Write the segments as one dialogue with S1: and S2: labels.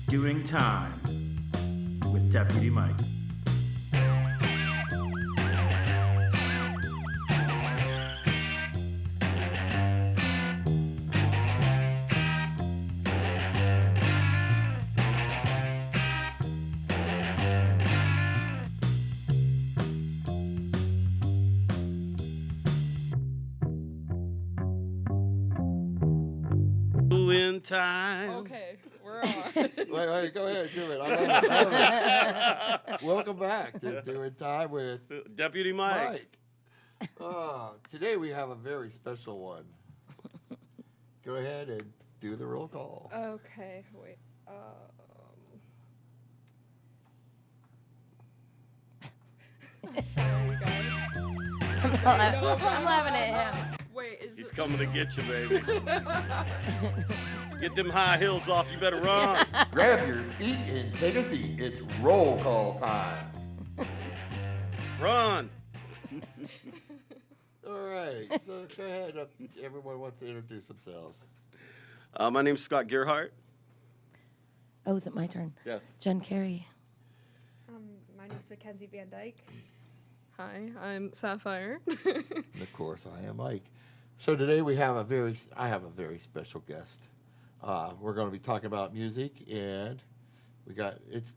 S1: Doing Time with Deputy Mike.
S2: Doing Time.
S3: Okay, we're on.
S4: Wait, go ahead, do it. I love it. Welcome back to Doing Time with
S2: Deputy Mike.
S4: Today we have a very special one. Go ahead and do the roll call.
S3: Okay, wait. Sorry, guys.
S5: I'm laughing at him.
S3: Wait, is
S2: He's
S3: it-
S2: coming to get you, baby. Get them high heels off. You better run.
S4: Grab your feet and take a seat. It's roll call time.
S2: Run.
S4: All right, so go ahead. Everyone wants to introduce themselves.
S2: My name's Scott Gearhart.
S5: Oh, is it my turn?
S2: Yes.
S5: Jen Carrie.
S3: My name's Mackenzie VanDyke. Hi, I'm Sapphire.
S4: And of course, I am Mike. So today I have a very special guest. We're going to be talking about music, and it's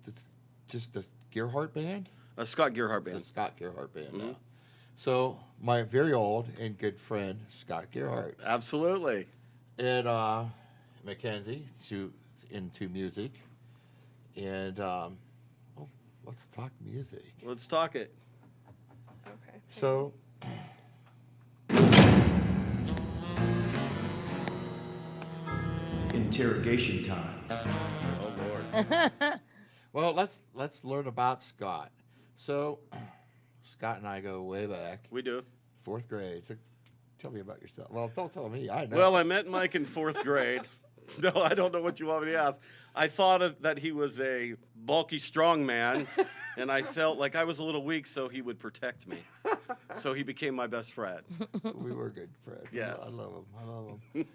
S4: just the Gearhart band.
S2: Scott Gearhart
S4: It's
S2: band.
S4: the Scott Gearhart band.
S2: Mhm.
S4: So my very old and good friend Scott Gearhart
S2: Absolutely.
S4: and Mackenzie, who's into music, and let's talk music.
S2: Let's talk it.
S3: Okay.
S4: So.
S1: Interrogation Time.
S2: Oh, Lord.
S4: Well, let's learn about Scott. So, Scott and I go way back,
S2: We do.
S4: 4th grade. So, tell me about yourself. Well, don't tell me. I know.
S2: Well, I met Mike in 4th grade. No, I don't know what you want me to ask. I thought that he was a bulky, strong man, and I felt like I was a little weak, so he would protect me. So he became my best friend.
S4: We were good friends.
S2: Yes.
S4: I love him.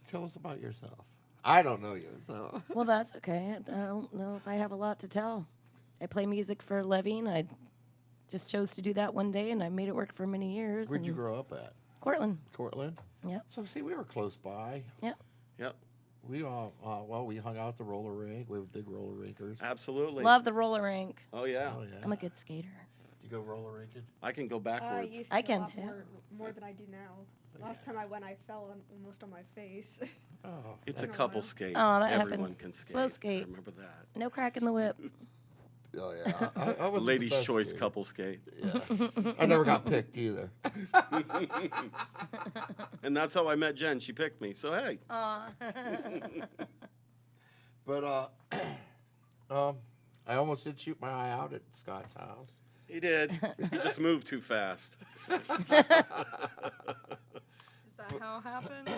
S4: Tell us about yourself. I don't know you, so.
S5: Well, that's okay. I don't know if I have a lot to tell. I play music for a living. I just chose to do that one day, and I made it work for many years.
S4: Where'd you
S5: and
S4: grow up at?
S5: Cortland.
S4: Cortland?
S5: Yep.
S4: So, see, we were close by.
S5: Yep.
S2: Yep,
S4: We we hung out at the roller rink. We were big roller rinkers.
S2: absolutely.
S5: Love the roller rink.
S2: Oh, yeah.
S4: Oh, yeah.
S5: I'm a good skater.
S4: You go roller rinking?
S2: I can go backwards.
S3: used
S5: I
S3: to
S5: can
S3: a lot
S5: too.
S3: More than I do now. Last time I went, I fell almost on my face.
S4: Oh.
S2: It's a
S3: I don't
S2: couple
S3: know.
S2: skate.
S5: Oh, that
S2: Everyone
S5: happens.
S2: can skate.
S5: Slow skate.
S2: I remember that.
S5: No crack in the whip.
S4: Oh, yeah. I wasn't the
S2: Ladies'
S4: best
S2: choice
S4: skater.
S2: couple skate.
S4: Yeah. I never got picked either.
S2: And that's how I met Jen. She picked me. So, hey.
S4: But I almost did shoot my eye out at Scott's house.
S2: He did. He just moved too fast.
S3: Is that how it happened?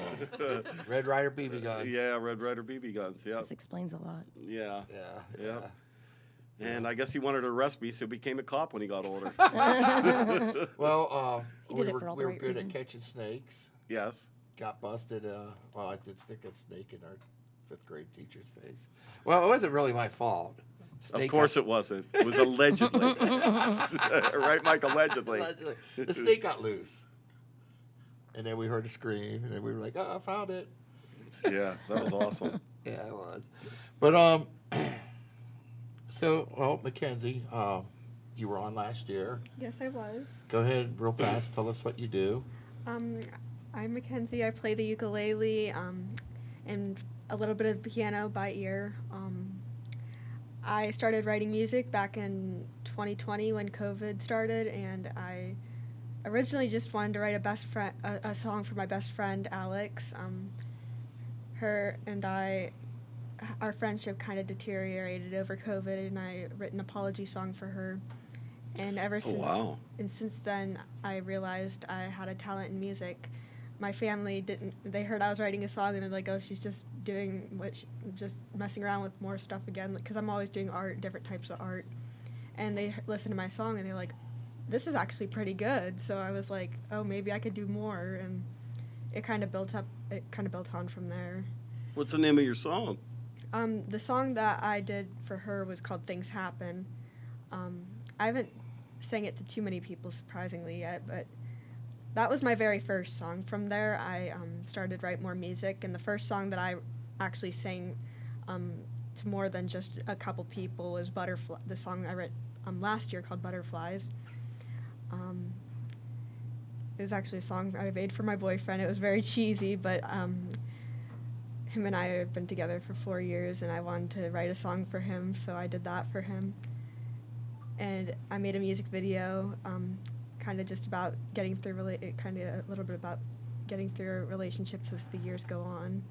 S4: Red Ryder BB guns.
S2: Yeah, Red Ryder BB guns. Yep.
S5: This explains a lot.
S2: Yeah.
S4: Yeah.
S2: Yep. And I guess he wanted to arrest me, so he became a cop when he got older.
S4: Well,
S5: He did
S4: we
S5: it
S4: were,
S5: for all
S4: we
S5: the
S4: were
S5: right
S4: good
S5: reasons.
S4: at catching snakes.
S2: Yes.
S4: Got busted. I did stick a snake in our 5th grade teacher's face. Well, it wasn't really my fault.
S2: Of course it wasn't. It was allegedly. Right, Mike? Allegedly.
S4: Allegedly. The snake got loose. And then we heard a scream, and then we were like, "Oh, I found it."
S2: Yeah, that was awesome.
S4: Yeah, it was. But so Mackenzie, you were on last year.
S3: Yes, I was.
S4: Go ahead, real fast. Tell us what you do.
S3: I'm Mackenzie. I play the ukulele and a little bit of the piano by ear. I started writing music back in 2020 when COVID started, and I originally just wanted to write a song for my best friend Alex. Her and our friendship kind of deteriorated over COVID, and I wrote an apology song for her. And ever
S2: Oh,
S3: since
S2: wow.
S3: and since then, I realized I had a talent in music. My family didn't. They heard I was writing a song, and they're like, "Oh, she's just doing just messing around with more stuff again." Because I'm always doing art, different types of art. And they listened to my song, and they're like, "This is actually pretty good." So I was like, "Oh, maybe I could do more." And it kind of built up. It kind of built on from there.
S2: What's the name of your song?
S3: The song that I did for her was called Things Happen. I haven't sang it to too many people, surprisingly, yet, but that was my very first song. From there, I started to write more music, and the first song that I actually sang to more than just a couple people was Butterfly, the song I wrote last year called Butterflies. It was actually a song I made for my boyfriend. It was very cheesy, but him and I have been together for 4 years, and I wanted to write a song for him, so I did that for him. And I made a music video, kind of just about getting through, kind of a little bit about getting through relationships as the years go on.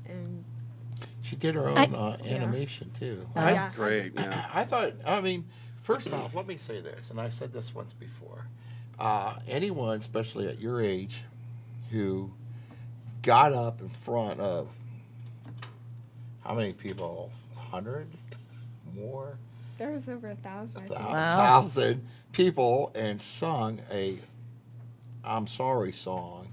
S3: And
S4: She did her own animation too.
S2: That's
S3: yeah.
S2: great. Yeah.
S4: I thought, I mean, first off, let me say this, and I've said this once before. Anyone, especially at your age, who got up in front of how many people? 100? More?
S3: There was over 1,000, I think.
S4: 1,000 people and sung a I'm Sorry song.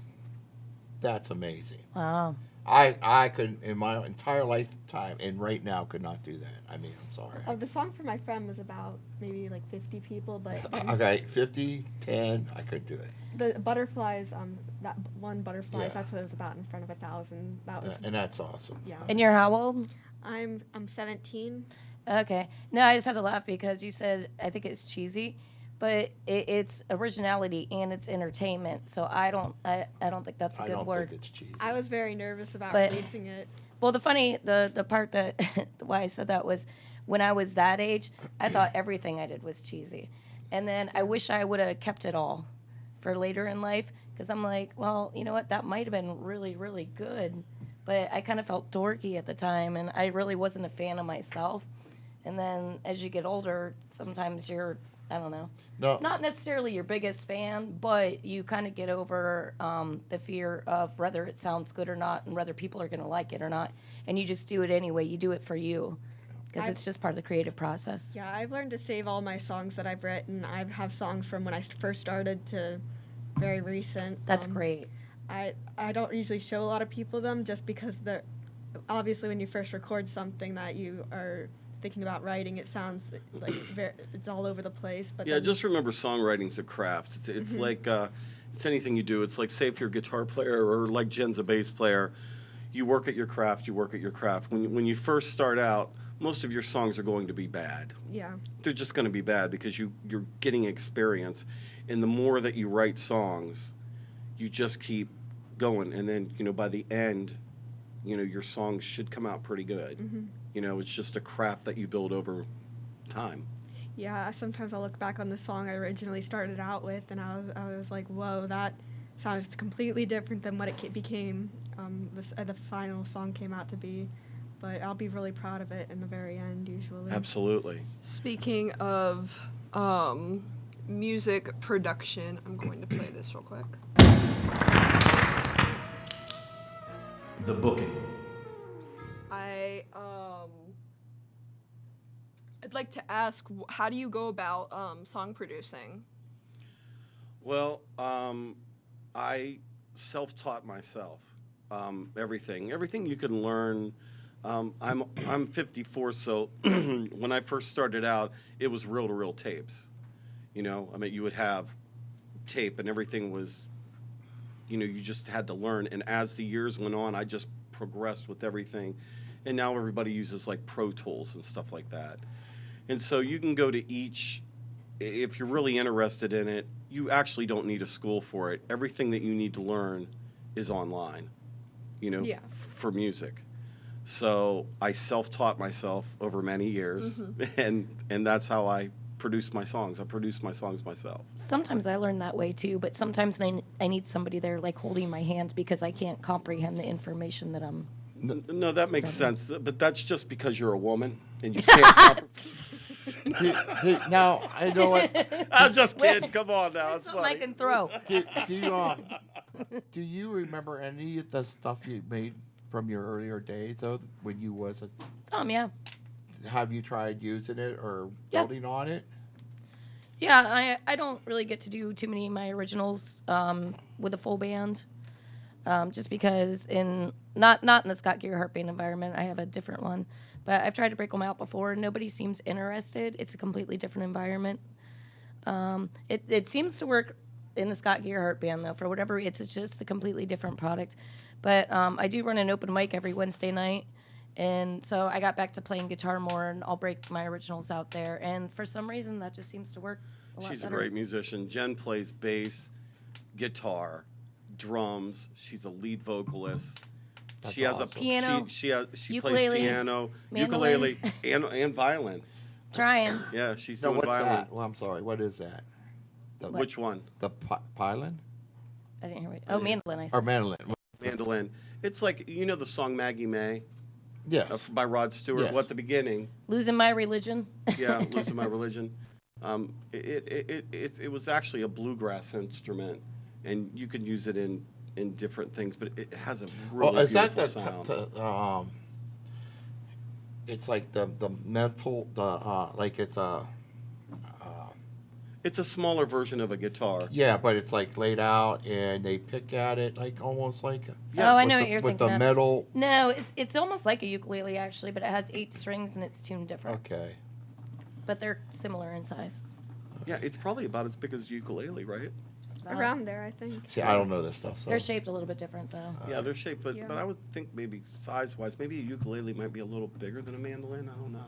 S4: That's amazing.
S5: Wow.
S4: I could, in my entire lifetime, and right now, could not do that. I mean, I'm sorry.
S3: The song for my friend was about maybe like 50 people, but
S4: Okay, 50, 10, I couldn't do it.
S3: the Butterflies, that one Butterflies,
S4: Yeah.
S3: that's what it was about in front of 1,000. That was,
S4: And that's awesome.
S3: yeah.
S5: And you're how old?
S3: I'm 17.
S5: Okay. No, I just had to laugh because you said, I think it's cheesy, but it's originality and it's entertainment. So I don't think that's a
S4: I
S5: good
S4: don't
S5: word.
S4: think it's cheesy.
S3: I was very nervous about
S5: But-
S3: releasing it.
S5: Well, the part that why I said that was when I was that age, I thought everything I did was cheesy, and then I wish I would have kept it all for later in life because I'm like, well, you know what, that might have been really, really good, but I kind of felt dorky at the time, and I really wasn't a fan of myself. And then as you get older, sometimes you're, I don't know,
S4: No,
S5: not necessarily your biggest fan, but you kind of get over the fear of whether it sounds good or not and whether people are going to like it or not. And you just do it anyway. You do it for you because it's just part of the creative process.
S3: Yeah, I've learned to save all my songs that I've written. I have songs from when I first started to very recent.
S5: That's great.
S3: I don't usually show a lot of people them just because they're obviously when you first record something that you are thinking about writing, it sounds like it's all over the place. But
S2: Yeah,
S3: then,
S2: just remember songwriting's a craft. It's like it's anything you do. It's like, say, if you're a guitar player or like Jen's a bass player, you work at your craft. You work at your craft. When you first start out, most of your songs are going to be bad.
S3: yeah,
S2: They're just going to be bad because you're getting experience, and the more that you write songs, you just keep going, and then by the end, your songs should come out pretty good. It's just a craft that you build over time.
S3: yeah. Sometimes I'll look back on the song I originally started out with, and I was like, whoa, that sounds completely different than what it became. The final song came out to be, but I'll be really proud of it in the very end usually.
S2: Absolutely.
S6: Speaking of music production, I'm going to play this real quick.
S1: The booking.
S6: I'd like to ask, how do you go about song producing?
S2: Well, I self-taught myself. Everything you can learn. I'm 54, so when I first started out, it was reel-to-reel tapes. You would have tape, and everything was, you just had to learn. And as the years went on, I just progressed with everything. And now everybody uses like Pro Tools and stuff like that. And so you can go to each, if you're really interested in it, you actually don't need a school for it. Everything that you need to learn is online,
S3: Yeah.
S2: for music. So I self-taught myself over many years, and that's how I produce my songs. I produce my songs myself.
S5: Sometimes I learn that way too, but sometimes I need somebody there like holding my hand because I can't comprehend the information that I'm.
S2: No, that makes sense, but that's just because you're a woman and you can't.
S4: Now, I know what.
S2: I was just kidding. Come on now, it's
S5: Something I
S2: funny.
S5: can throw.
S4: Do you remember any of the stuff you made from your earlier days, though, when you was a?
S5: Yeah.
S4: Have you tried using it or
S5: Yeah.
S4: building on it?
S5: Yeah, I don't really get to do too many of my originals with a full band. just because not in the Scott Gearhart band environment, I have a different one, but I've tried to break them out before. Nobody seems interested. It's a completely different environment. It seems to work in the Scott Gearhart band though. For whatever, it's just a completely different product. But I do run an open mic every Wednesday night, and so I got back to playing guitar more, and I'll break my originals out there. And for some reason, that just seems to work a lot
S2: She's
S5: better.
S2: a great musician. Jen plays bass, guitar, drums. She's a lead vocalist.
S4: That's
S2: she has
S4: awesome.
S5: Piano,
S2: She plays
S5: ukulele,
S2: piano,
S5: mandolin.
S2: ukulele, and violin.
S5: Trying.
S2: Yeah, she's
S4: No,
S2: doing
S4: what's
S2: violin.
S4: that? Well, I'm sorry. What is that? The,
S2: Which one?
S4: the pylon
S5: I didn't hear it. Oh, mandolin, I
S4: or
S5: said.
S4: mandolin?
S2: Mandolin. It's like, you know the song Maggie May
S4: Yes.
S2: by Rod Stewart?
S4: Yes.
S2: Well, at the beginning.
S5: Losing my religion.
S2: Yeah, Losing My Religion. It was actually a bluegrass instrument, and you could use it in different things, but it has a really
S4: Well, is that
S2: beautiful
S4: the
S2: sound.
S4: it's like the mental like it's a
S2: It's a smaller version of a guitar.
S4: yeah, but it's like laid out and they pick at it like almost like
S2: Yeah,
S5: Oh, I
S4: with
S5: know
S4: the,
S5: what you're
S4: with
S5: thinking
S4: the
S5: of.
S4: metal.
S5: No, it's almost like a ukulele actually, but it has 8 strings and it's tuned different.
S4: Okay.
S5: But they're similar in size.
S2: Yeah, it's probably about as big as ukulele, right?
S5: Just about.
S3: Around there, I think.
S4: See, I don't know this stuff. So
S5: They're shaped a little bit different though.
S2: Yeah, they're shaped, but
S3: Yeah.
S2: I would think maybe size-wise, maybe a ukulele might be a little bigger than a mandolin. I don't know.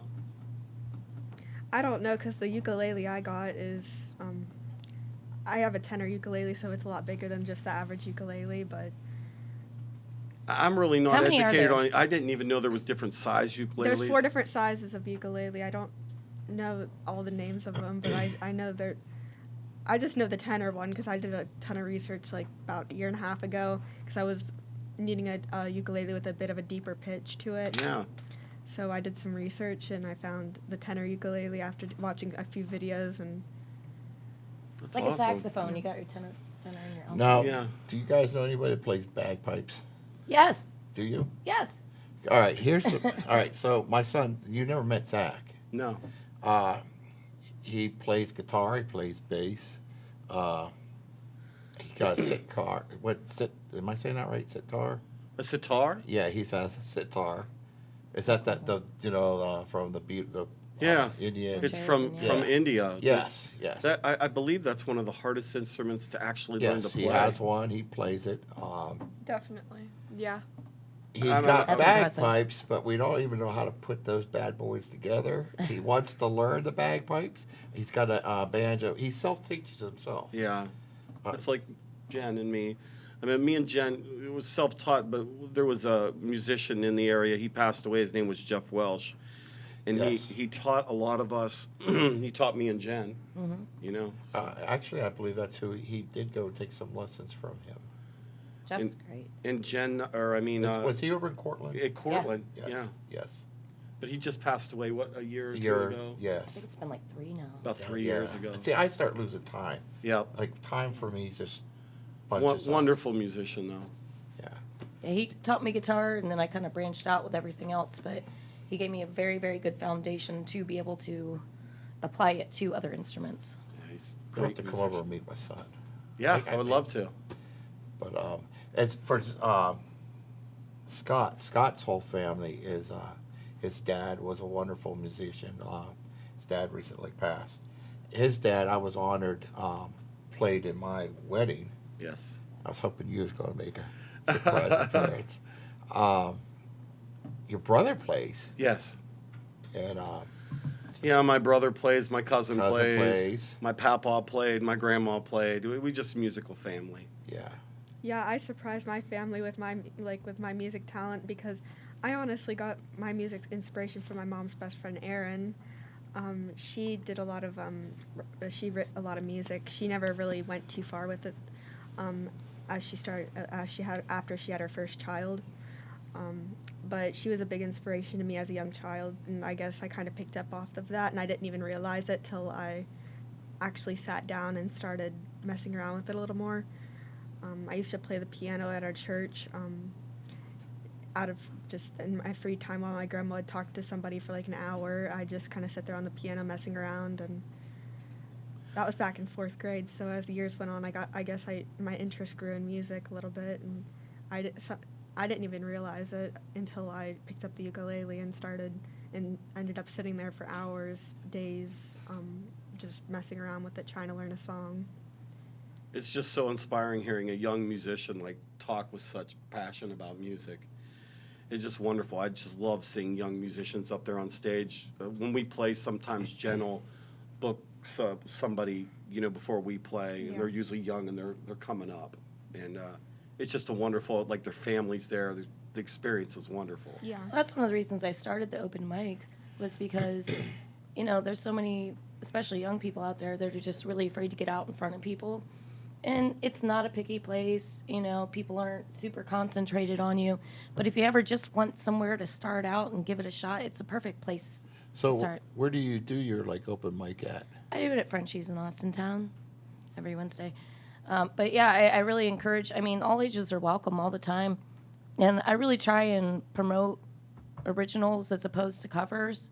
S3: I don't know because the ukulele I got is, I have a tenor ukulele, so it's a lot bigger than just the average ukulele. But
S2: I'm really not
S5: How many are
S2: educated
S5: there?
S2: on it. I didn't even know there was different size ukuleles.
S3: there's 4 different sizes of ukulele. I don't know all the names of them, but I know they're. I just know the tenor one because I did a ton of research like about a year and a half ago because I was needing a ukulele with a bit of a deeper pitch to it.
S2: Yeah.
S3: So I did some research and I found the tenor ukulele after watching a few videos and
S2: That's
S5: It's like
S2: awesome.
S5: a saxophone. You got your tenor in your alto.
S4: now,
S2: Yeah.
S4: do you guys know anybody that plays bagpipes?
S5: Yes.
S4: Do you?
S5: Yes.
S4: All right. All right. So my son, you never met Zach.
S2: No.
S4: He plays guitar. He plays bass. He got a sitar. Am I saying that right? Sitar.
S2: A sitar?
S4: Yeah, he has a sitar. Is that from the
S2: Yeah.
S4: Indian?
S2: It's
S5: Jazz
S2: from
S5: and
S2: from
S4: yeah.
S2: India.
S4: Yes, yes.
S2: I believe that's one of the hardest instruments to actually learn to
S4: Yes,
S2: play.
S4: he has one. He plays it.
S6: Definitely. Yeah.
S4: He's
S2: I'm-
S4: got
S5: That's impressive.
S4: bagpipes, but we don't even know how to put those bad boys together. He wants to learn the bagpipes. He's got a banjo. He self-teaches himself.
S2: Yeah. It's like Jen and me. I mean, me and Jen, it was self-taught, but there was a musician in the area. He passed away. His name was Jeff Welsh. And
S4: Yes.
S2: he taught a lot of us. He taught me and Jen,
S5: Mm-hmm.
S2: you know. So-
S4: Actually, I believe that's who he did go take some lessons from him.
S5: Jeff's great.
S2: and Jen, or I mean,
S4: Was he over in Cortland?
S2: at Cortland,
S4: Yes.
S2: yeah.
S4: Yes.
S2: But he just passed away, what, a year or two
S4: You're-
S2: ago?
S5: I
S4: Yes.
S5: think it's been like 3 now.
S2: About 3
S4: Yeah.
S2: years ago.
S4: See, I start losing time.
S2: Yeah.
S4: Like time for me is just bunches up.
S2: Wonderful musician, though.
S4: Yeah.
S5: Yeah, he taught me guitar, and then I kind of branched out with everything else. But he gave me a very, very good foundation to be able to apply it to other instruments.
S2: Yeah, he's a
S4: You'll have
S2: great
S4: to come over
S2: musician.
S4: and meet my son.
S2: Yeah,
S4: I
S2: I would love to.
S4: But as for Scott's whole family is his dad was a wonderful musician. His dad recently passed. His dad, I was honored, played in my wedding.
S2: Yes.
S4: I was hoping you was going to make a surprise appearance. Your brother plays,
S2: Yes.
S4: and
S2: Yeah, my brother plays, my cousin
S4: Cousin
S2: plays,
S4: plays.
S2: my papa played, my grandma played. We just a musical family.
S4: yeah,
S3: yeah, I surprised my family with my music talent because I honestly got my music inspiration from my mom's best friend Erin. She did a lot of she wrote a lot of music. She never really went too far with it after she had her first child. But she was a big inspiration to me as a young child, and I guess I kind of picked up off of that, and I didn't even realize it till I actually sat down and started messing around with it a little more. I used to play the piano at our church out of just in my free time while my grandma would talk to somebody for like an hour. I just kind of sit there on the piano messing around, and that was back in 4th grade. So as the years went on, my interest grew in music a little bit, and I didn't even realize it until I picked up the ukulele and ended up sitting there for hours, days, just messing around with it, trying to learn a song.
S2: It's just so inspiring hearing a young musician like talk with such passion about music. It's just wonderful. I just love seeing young musicians up there on stage. When we play, sometimes Jen will book somebody, before we play, and
S3: Yeah.
S2: they're usually young and they're coming up, and it's just a wonderful, like their families there. The experience is wonderful.
S3: Yeah.
S5: That's one of the reasons I started the open mic, was because, there's so many, especially young people out there, that are just really afraid to get out in front of people. And it's not a picky place, people aren't super concentrated on you. But if you ever just want somewhere to start out and give it a shot, it's a perfect place to
S4: So
S5: start.
S4: where do you do your open mic at?
S5: I do it at Frenchie's in Austin Town every Wednesday. But yeah, I really encourage, all ages are welcome all the time. And I really try and promote originals as opposed to covers.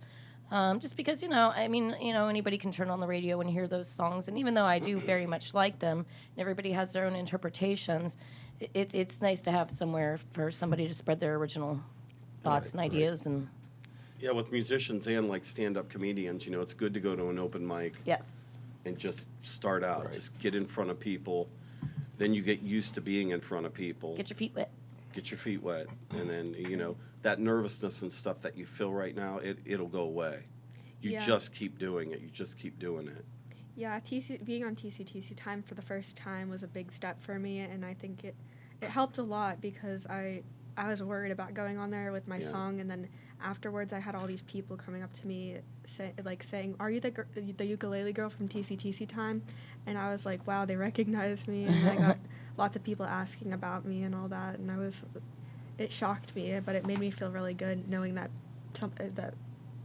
S5: Just because, anybody can turn on the radio and hear those songs. And even though I do very much like them, and everybody has their own interpretations, it's nice to have somewhere for somebody to spread their original thoughts and ideas. And
S2: Yeah, with musicians and like stand-up comedians, it's good to go to an open mic
S5: yes.
S2: and just start out.
S4: Right.
S2: Just get in front of people. Then you get used to being in front of people.
S5: Get your feet wet.
S2: Get your feet wet. And then, that nervousness and stuff that you feel right now, it'll go away. You
S3: Yeah.
S2: just keep doing it. You just keep doing it.
S3: Yeah, being on TCTC Time for the first time was a big step for me, and I think it helped a lot because I was worried about going on there with my
S2: Yeah.
S3: song, and then afterwards I had all these people coming up to me saying, "Are you the ukulele girl from TCTC Time?" And I was like, "Wow, they recognized me," and I got lots of people asking about me and all that, and it shocked me, but it made me feel really good knowing that that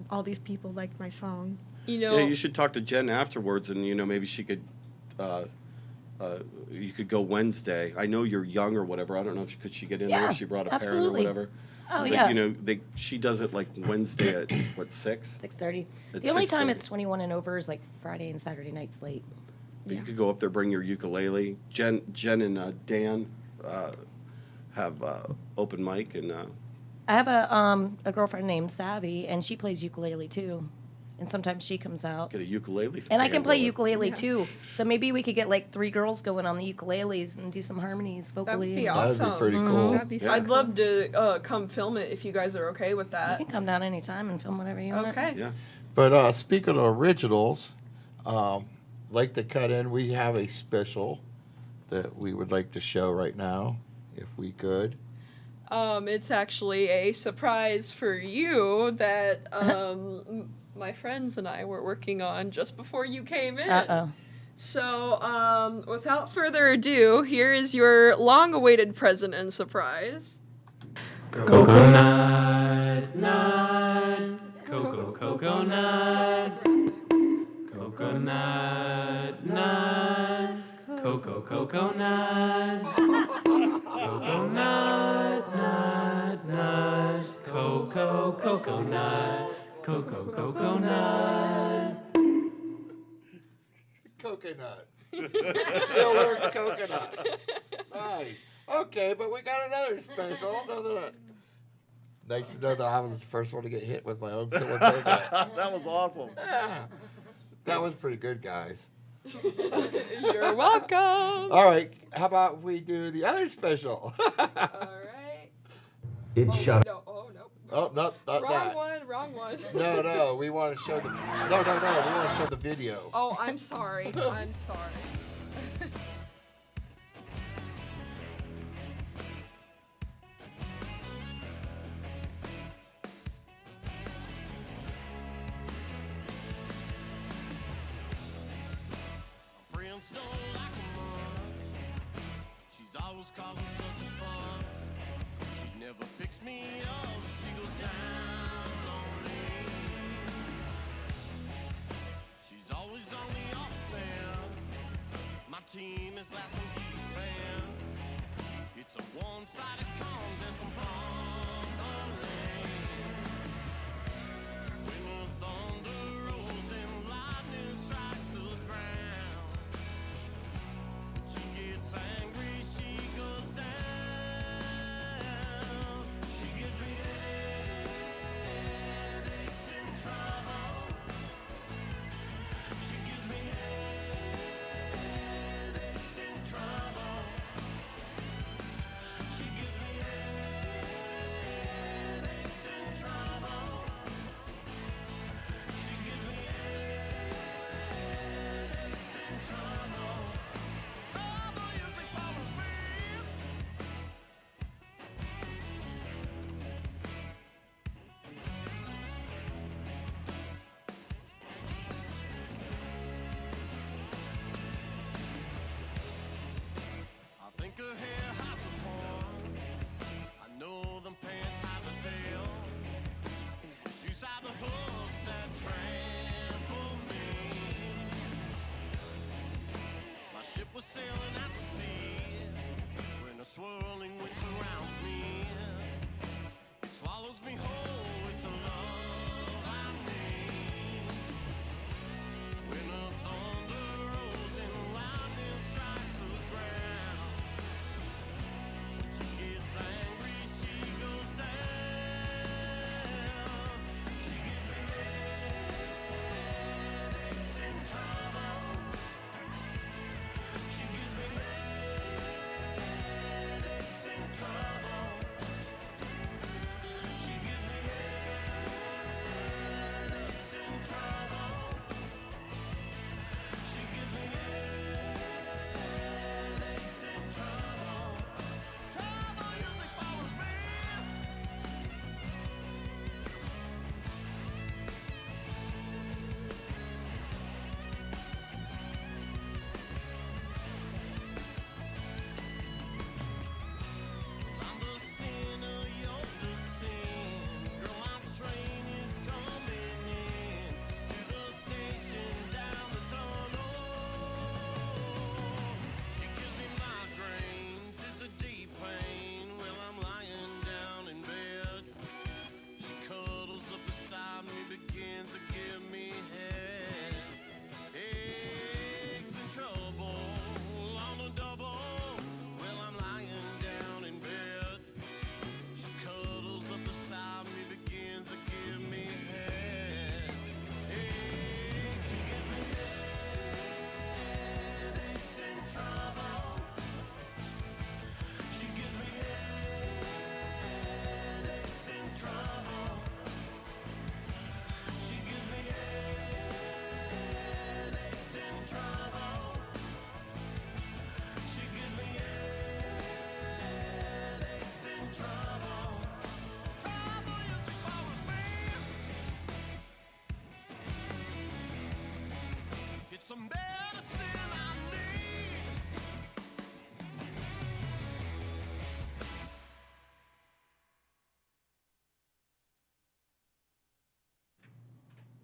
S3: all these people liked my song.
S2: Yeah, you should talk to Jen afterwards, and maybe she could. You could go Wednesday. I know you're young or whatever. I don't know could she get in there
S5: Yeah,
S2: if she brought a parent or
S5: absolutely.
S2: whatever.
S5: Oh,
S2: But,
S5: yeah.
S2: she does it like Wednesday at 6?
S5: 6:30.
S2: At
S5: The only time
S2: 6:30.
S5: it's 21 and over is like Friday and Saturday nights late.
S2: You
S3: Yeah.
S2: could go up there, bring your ukulele. Jen and Dan have open mic, and
S5: I have a girlfriend named Savvy, and she plays ukulele too. And sometimes she comes out.
S2: get a ukulele.
S5: And I can
S2: band
S5: play
S2: going.
S5: ukulele
S3: Yeah.
S5: too. So maybe we could get like 3 girls going on the ukuleles and do some harmonies vocally.
S6: be
S5: and-
S6: awesome.
S4: That'd be pretty
S5: Mhm.
S4: cool.
S3: That'd be so
S6: I'd
S3: cool.
S6: love to come film it if you guys are okay with
S5: You
S6: that.
S5: can come down anytime and film whatever you want.
S6: Okay.
S2: Yeah.
S4: But speaking of originals, like to cut in, we have a special that we would like to show right now, if we could.
S6: It's actually a surprise for you that my friends and I were working on just before you came in.
S5: Uh-oh.
S6: So, without further ado, here is your long-awaited present and surprise.
S7: Coconut, nut, coconut, coconut, nut, coconut, coconut, nut, nut, coconut, coconut.
S4: Coconut. Killer coconut. Nice. Okay, but we got another special. Nice to know that I was the first one to get hit with my own killer coconut.
S2: That was awesome.
S4: Yeah. That was pretty good, guys.
S6: You're welcome.
S4: All right, how about we do the other special?
S6: All right.
S7: It's shut.
S6: No, oh, no.
S4: Oh, no, not
S6: Wrong
S4: that.
S6: one, wrong one.
S4: No, we want to show the. No, we want to show the video.
S6: Oh, I'm sorry. I'm sorry.
S8: Friends don't like her much. She's always causing such a fuss. She never picks me up. She goes down on me. She's always on the offense. My team is last in defense. It's a one-sided contest. I'm fumbling. When the thunder rolls and lightning strikes the ground. She gets angry, she goes down.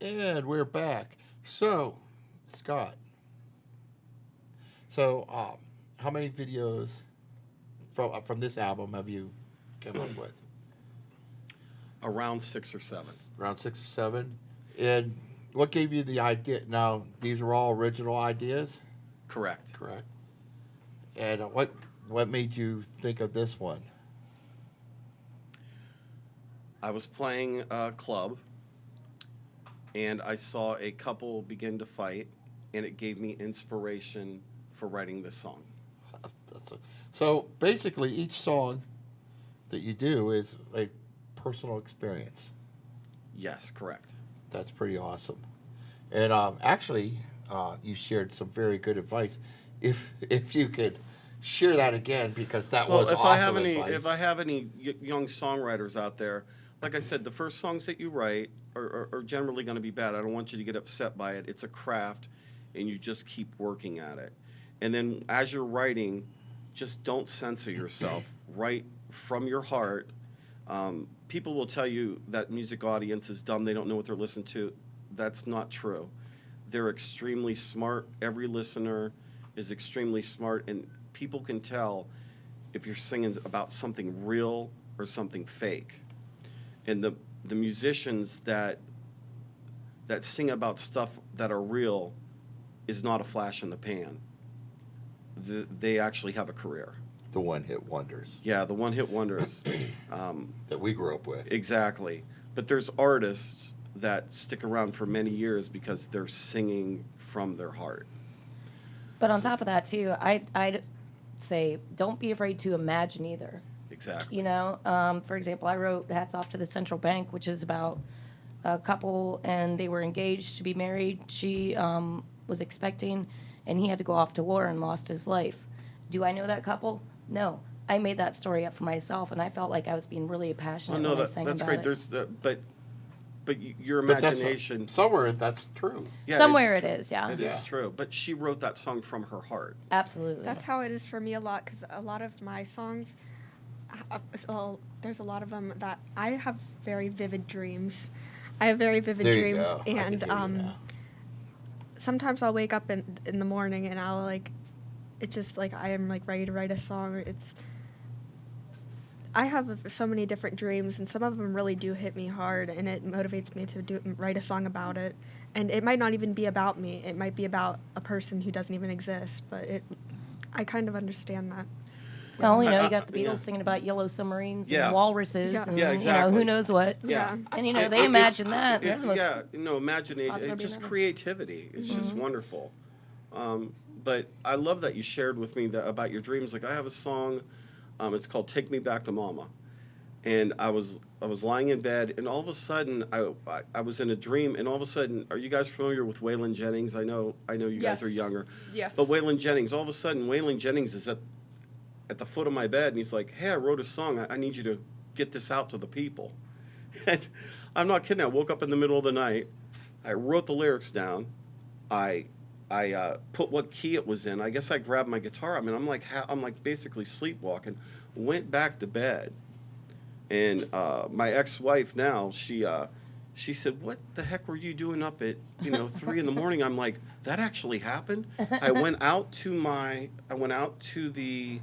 S4: And we're back. So, Scott. So, how many videos from this album have you come up with?
S2: Around 6 or 7.
S4: Around 6 or 7. And what gave you the idea? Now, these are all original ideas,
S2: Correct.
S4: correct? And what made you think of this one?
S2: I was playing a club, and I saw a couple begin to fight, and it gave me inspiration for writing this song.
S4: So basically, each song that you do is a personal experience.
S2: Yes, correct.
S4: That's pretty awesome. And actually, you shared some very good advice. If you could share that again, because that was
S2: if
S4: awesome
S2: I have any,
S4: advice.
S2: if I have any young songwriters out there, like I said, the first songs that you write are generally going to be bad. I don't want you to get upset by it. It's a craft, and you just keep working at it. And then as you're writing, just don't censor yourself. Write from your heart. People will tell you that music audience is dumb. They don't know what they're listening to. That's not true. They're extremely smart. Every listener is extremely smart, and people can tell if you're singing about something real or something fake. And the musicians that sing about stuff that are real is not a flash in the pan. They actually have a career.
S4: The one-hit wonders
S2: Yeah, the one-hit wonders.
S4: that we grew up with.
S2: Exactly. But there's artists that stick around for many years because they're singing from their heart.
S5: But on top of that, too, I'd say don't be afraid to imagine either.
S2: Exactly.
S5: You know, for example, I wrote Hats Off to the Central Bank, which is about a couple, and they were engaged to be married. She was expecting, and he had to go off to war and lost his life. Do I know that couple? No. I made that story up for myself, and I felt like I was being really passionate when I sang
S2: that's
S5: about
S2: great.
S5: it.
S2: There's but your
S4: But
S2: imagination.
S4: somewhere that's true.
S2: Yeah,
S5: Somewhere
S2: it's
S5: it is, yeah.
S2: It
S4: Yeah.
S2: is true. But she wrote that song from her heart.
S5: Absolutely.
S3: That's how it is for me a lot, because a lot of my songs, there's a lot of them that I have very vivid dreams. I have very vivid
S4: There you
S3: dreams,
S4: go. I can
S3: and
S4: hear you now.
S3: sometimes I'll wake up in the morning and I'll it's just like I am ready to write a song. I have so many different dreams, and some of them really do hit me hard, and it motivates me to write a song about it. And it might not even be about me. It might be about a person who doesn't even exist, but I kind of understand that.
S5: Well, you know, you got the Beatles
S2: Yeah.
S5: singing about yellow submarines
S2: Yeah.
S5: and walruses
S3: Yeah.
S5: and,
S2: Yeah,
S5: you know,
S2: exactly.
S5: who knows what.
S2: Yeah.
S5: And, you know,
S2: It-
S5: they
S2: it-
S5: imagine
S2: it's-
S5: that. They're
S2: it-
S5: the most
S2: yeah, imagination.
S5: popular
S2: It's just
S5: band ever.
S2: creativity. It's just wonderful. But I love that you shared with me about your dreams. Like I have a song, it's called "Take Me Back to Mama," and I was lying in bed, and all of a sudden I was in a dream, and all of a sudden, are you guys familiar with Waylon Jennings? I know you guys are
S6: Yes.
S2: younger.
S6: Yes.
S2: But Waylon Jennings, all of a sudden, Waylon Jennings is at the foot of my bed, and he's like, "Hey, I wrote a song. I need you to get this out to the people." And I'm not kidding. I woke up in the middle of the night. I wrote the lyrics down. I put what key it was in. I guess I grabbed my guitar. I mean, I'm like basically sleepwalking. Went back to bed, and my ex-wife now she said, "What the heck were you doing up at 3 in the morning?" I'm like, "That actually happened." I went out to the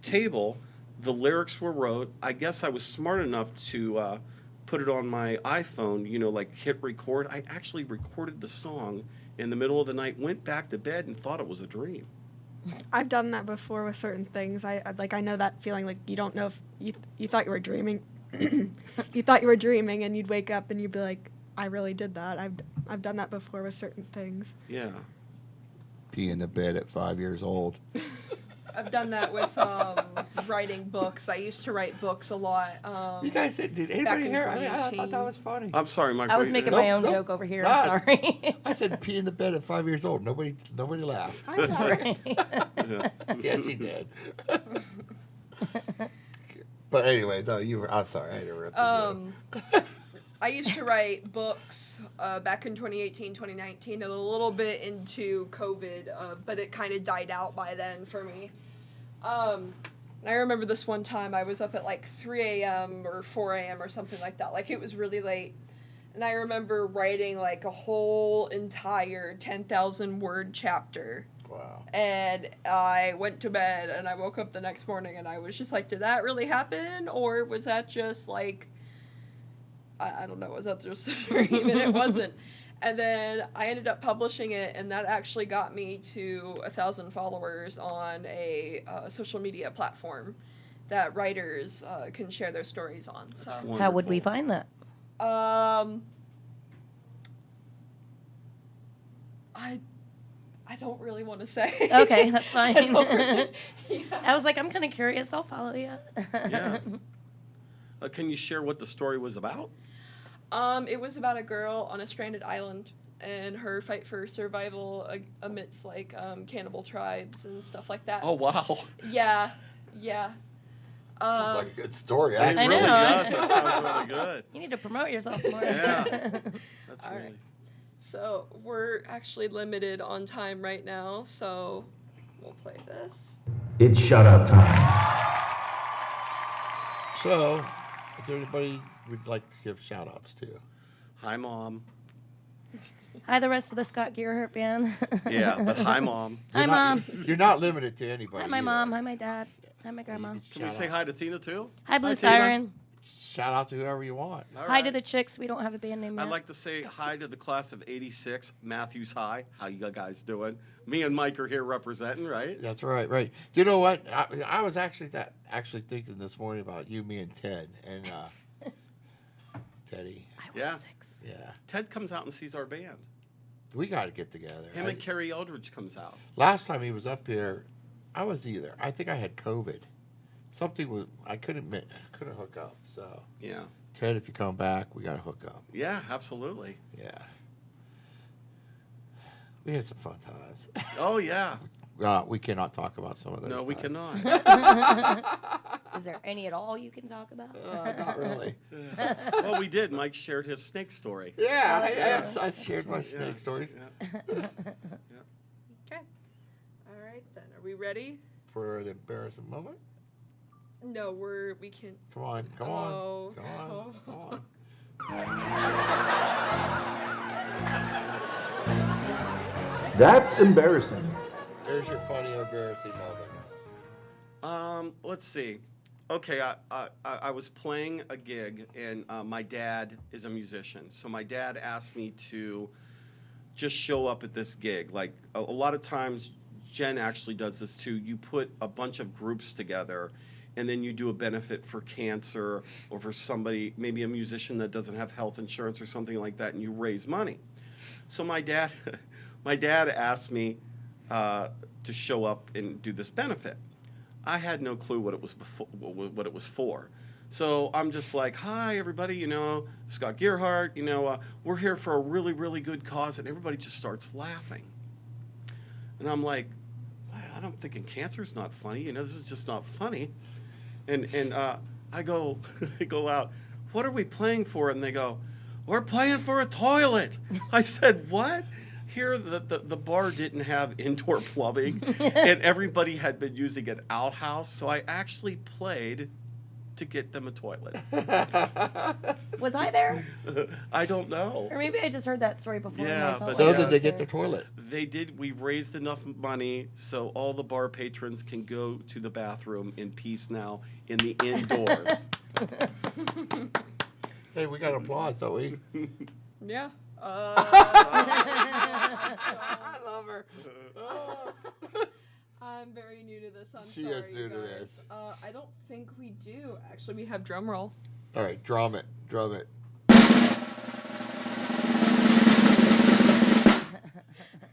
S2: table. The lyrics were wrote. I guess I was smart enough to put it on my iPhone, hit record. I actually recorded the song in the middle of the night, went back to bed, and thought it was a dream.
S3: I've done that before with certain things. I know that feeling, like you don't know if you thought you were dreaming. You thought you were dreaming, and you'd wake up and you'd be like, I really did that. I've done that before with certain things.
S2: Yeah.
S4: Pee in the bed at 5 years old.
S6: I've done that with writing books. I used to write books a lot.
S4: You guys said, did anybody
S6: in
S4: hear? I thought
S6: 2018.
S4: that was funny.
S2: I'm sorry, Mike.
S5: I was making my own
S4: Nope,
S5: joke over here.
S4: not.
S5: I'm sorry.
S4: I said pee in the bed at 5 years old. Nobody laughed.
S5: I know, right?
S2: Yeah.
S4: Yes, he did. But anyway, no, I'm sorry, I interrupted you.
S6: I used to write books back in 2018, 2019, and a little bit into COVID, but it kind of died out by then for me. I remember this one time I was up at 3 a.m. or 4 a.m. or something like that. It was really late. And I remember writing like a whole entire 10,000 word chapter.
S4: Wow.
S6: And I went to bed and I woke up the next morning and I was just like, did that really happen? Or was that just like, I don't know, was that just a dream? And it wasn't. And then I ended up publishing it, and that actually got me to 1,000 followers on a social media platform that writers can share their stories on. So,
S5: How would we find that?
S6: I don't really want to say.
S5: Okay, that's fine.
S6: Yeah.
S5: I was like, I'm kind of curious. I'll follow you.
S2: Yeah. Can you share what the story was about?
S6: It was about a girl on a stranded island and her fight for survival amidst like cannibal tribes and stuff like that.
S2: Oh, wow.
S6: Yeah.
S4: Sounds like a good story.
S2: It
S4: Actually.
S2: really
S5: know.
S2: does. That sounds really good.
S5: You need to promote yourself more.
S2: Yeah. That's
S6: All
S2: really.
S6: right. So we're actually limited on time right now, so we'll play this.
S7: It's shout out time.
S4: So, is there anybody we'd like to give shout outs to?
S2: Hi, Mom.
S5: Hi, the rest of the Scott Gearhart band.
S2: Yeah, but hi, Mom.
S5: Hi, Mom.
S4: You're not limited to anybody.
S5: Hi, my
S4: either.
S5: mom. Hi, my dad. Hi, my
S4: So you
S5: grandma.
S4: can
S2: Can we
S4: shout
S2: say
S4: out-
S2: hi to Tina, too?
S5: Hi, Blue
S2: Tina.
S5: Siren.
S4: Shout out to whoever you want.
S2: All
S5: Hi
S2: right.
S5: to the chicks. We don't have a band name yet.
S2: I'd like to say hi to the class of 86, Matthews High. How you guys doing? Me and Mike are here representing, right?
S4: That's right, right. You know what? I was actually thinking this morning about you, me, and Ted, and Teddy.
S5: I was
S2: Yeah.
S5: 6.
S4: Yeah,
S2: Ted comes out and sees our band.
S4: we got to get together.
S2: Him and Carrie Eldridge comes out.
S4: Last time he was up here, I think I had COVID. Something was I couldn't hook up. So
S2: Yeah.
S4: Ted, if you come back, we got to hook up.
S2: Yeah, absolutely.
S4: Yeah. We had some fun times.
S2: Oh, yeah.
S4: We cannot talk about some of those.
S2: No, we
S4: times.
S2: cannot.
S5: Is there any at all you can talk about?
S4: Not really.
S2: Well, we did. Mike shared his snake story.
S4: Yeah, I shared my snake stories
S2: Yeah.
S6: Okay. All right then. Are we ready?
S4: for the embarrassing moment.
S6: No, we can't.
S4: Come on, come
S6: Oh,
S4: on, come on,
S6: oh.
S4: come on.
S7: That's embarrassing.
S4: There's your funny or embarrassing moment.
S2: Let's see. Okay, I was playing a gig, and my dad is a musician. So my dad asked me to just show up at this gig. Like, a lot of times, Jen actually does this too. You put a bunch of groups together, and then you do a benefit for cancer or for somebody, maybe a musician that doesn't have health insurance or something like that, and you raise money. So my dad asked me to show up and do this benefit. I had no clue what it was what it was for. So I'm just like, hi, everybody, Scott Gearhart, we're here for a really, really good cause. And everybody just starts laughing. And I'm like, I'm thinking cancer's not funny. This is just not funny. And I go out, what are we playing for? And they go, we're playing for a toilet. I said, what? Here, the bar didn't have indoor plumbing, and everybody had been using an outhouse, so I actually played to get them a toilet.
S5: Was I there?
S2: I don't know.
S5: Or maybe I just heard that story before. and I
S2: Yeah,
S5: felt
S2: but
S5: like
S4: So
S5: I
S4: did they
S5: was
S4: get
S5: there.
S4: the toilet?
S2: They did. We raised enough money so all the bar patrons can go to the bathroom in peace now in the indoors.
S4: Hey, we got applause, don't we?
S6: Yeah.
S4: I love her.
S6: I'm very new to this. I'm
S4: She
S6: sorry,
S4: is new
S6: you
S4: to
S6: guys.
S4: this.
S6: I don't think we do. Actually, we have drum roll.
S4: All right, drum it.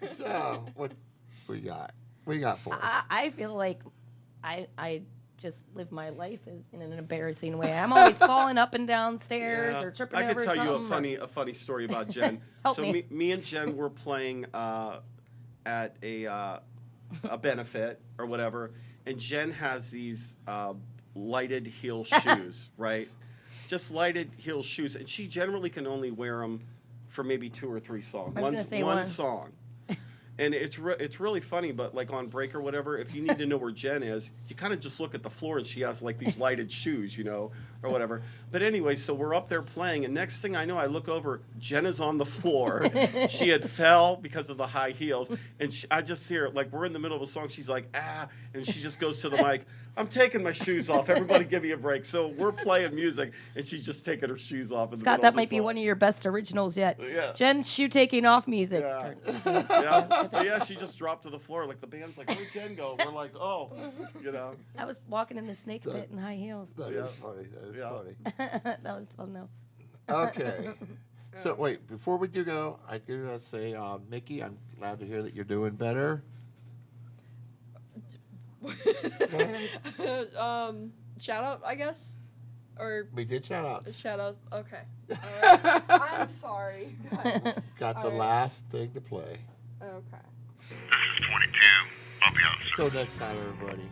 S4: So, what we got? We got for us.
S5: I feel like I just live my life in an embarrassing way. I'm always falling up and down stairs
S2: Yeah.
S5: or tripping
S2: I
S5: over
S2: could tell you
S5: something.
S2: a funny story about Jen.
S5: Help
S2: so
S5: me.
S2: me and Jen were playing at a benefit or whatever, and Jen has these lighted heel shoes, right? Just lighted heel shoes, and she generally can only wear them for maybe 2 or 3 songs.
S5: I was gonna say
S2: one
S5: one.
S2: song. And it's really funny, but like on break or whatever, if you need to know where Jen is, you kind of just look at the floor and she has like these lighted shoes, or whatever. But anyway, so we're up there playing, and next thing I know, I look over, Jen is on the floor. She had fell because of the high heels, and I just see her, like we're in the middle of a song, she's like, ah, and she just goes to the mic, I'm taking my shoes off, everybody give me a break. So we're playing music, and she's just taking her shoes off in the
S5: Scott,
S2: middle
S5: that
S2: of the
S5: might be
S2: song.
S5: one of your best originals yet.
S2: Yeah.
S5: Jen's shoe taking off music.
S2: Yeah. Yeah. But yeah, she just dropped to the floor. Like the band's like, where'd Jen go? We're like, oh,
S5: I was walking in the snake pit in high heels.
S4: That
S2: Yeah.
S4: is funny. That is
S2: Yeah.
S4: funny.
S5: That was fun though.
S4: Okay. So wait, before we do go, I do gotta say, Mickey, I'm glad to hear that you're doing better.
S6: Shout out, I guess, or
S4: We did shout outs.
S6: shout outs. Okay. I'm sorry.
S4: Got the
S6: All right.
S4: last thing to play.
S6: Okay.
S9: This is 22. I'll be out soon.
S4: Till next time, everybody.